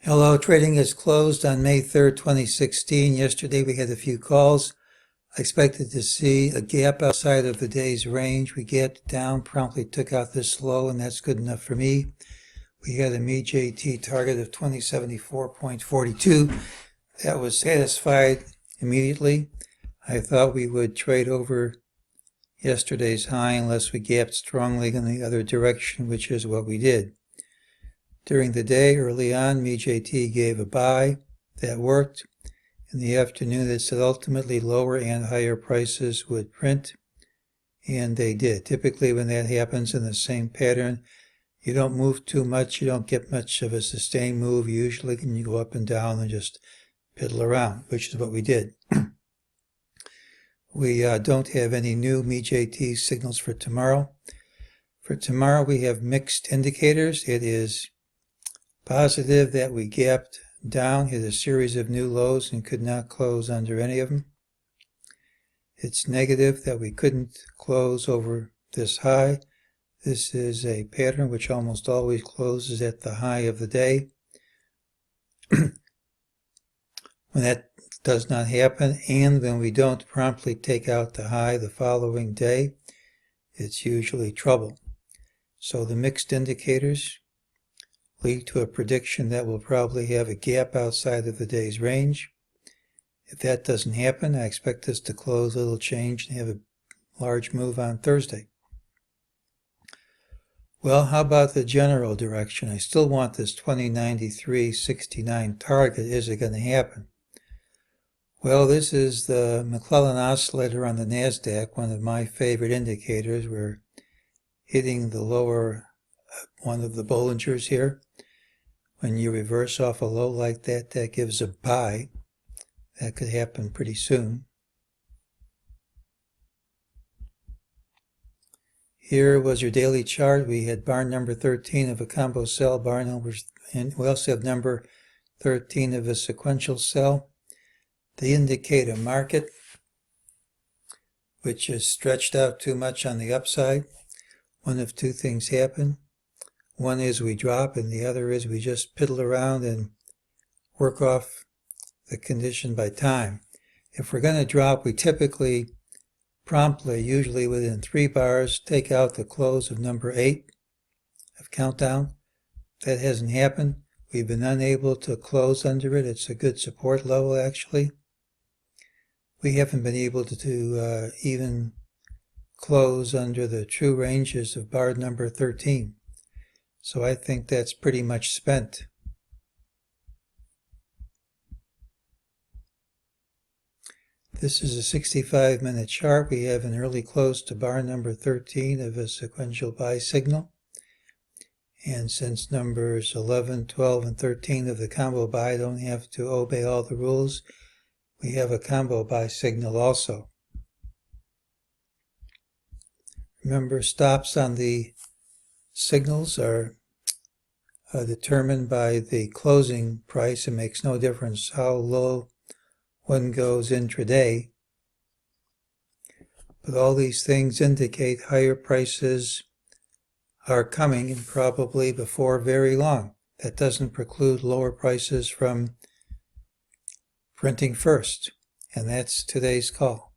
Hello, trading is closed on May 3rd, 2016. Yesterday we had a few calls. I expected to see a gap outside of the day's range. We gapped down, promptly took out this low, and that's good enough for me. We had a MEJT target of 2074.42. That was satisfied immediately. I thought we would trade over yesterday's high unless we gapped strongly in the other direction, which is what we did. During the day, early on, MEJT gave a buy. That worked. In the afternoon, it said ultimately lower and higher prices would print, and they did. Typically, when that happens in the same pattern, you don't move too much, you don't get much of a sustained move. Usually, you go up and down and just piddle around, which is what we did. We don't have any new MEJT signals for tomorrow. For tomorrow, we have mixed indicators. It is positive that we gapped down, hit a series of new lows, and could not close under any of them. It's negative that we couldn't close over this high. This is a pattern which almost always closes at the high of the day. When that does not happen, and when we don't promptly take out the high the following day, it's usually trouble. So the mixed indicators lead to a prediction that we'll probably have a gap outside of the day's range. If that doesn't happen, I expect us to close a little change and have a large move on Thursday. Well, how about the general direction? I still want this 2093.69 target. Is it going to happen? Well, this is the McClellan oscillator on the NASDAQ, one of my favorite indicators. We're hitting the lower one of the Bollingers here. When you reverse off a low like that, that gives a buy. That could happen pretty soon. Here was your daily chart. We had bar number 13 of a combo sell, bar number, and we also have number 13 of a sequential sell. They indicate a market which is stretched out too much on the upside. One of two things happen. One is we drop, and the other is we just piddle around and work off the condition by time. If we're going to drop, we typically promptly, usually within 3 bars, take out the close of number 8 of countdown. That hasn't happened. We've been unable to close under it. It's a good support level, actually. We haven't been able to even close under the true ranges of bar number 13. So I think that's pretty much spent. This is a 65-minute chart. We have an early close to bar number 13 of a sequential buy signal. And since numbers 11, 12, and 13 of the combo buy don't have to obey all the rules, we have a combo buy signal also. Remember, stops on the signals are determined by the closing price. It makes no difference how low one goes intraday. But all these things indicate higher prices are coming, and probably before very long. That doesn't preclude lower prices from printing first. And that's today's call.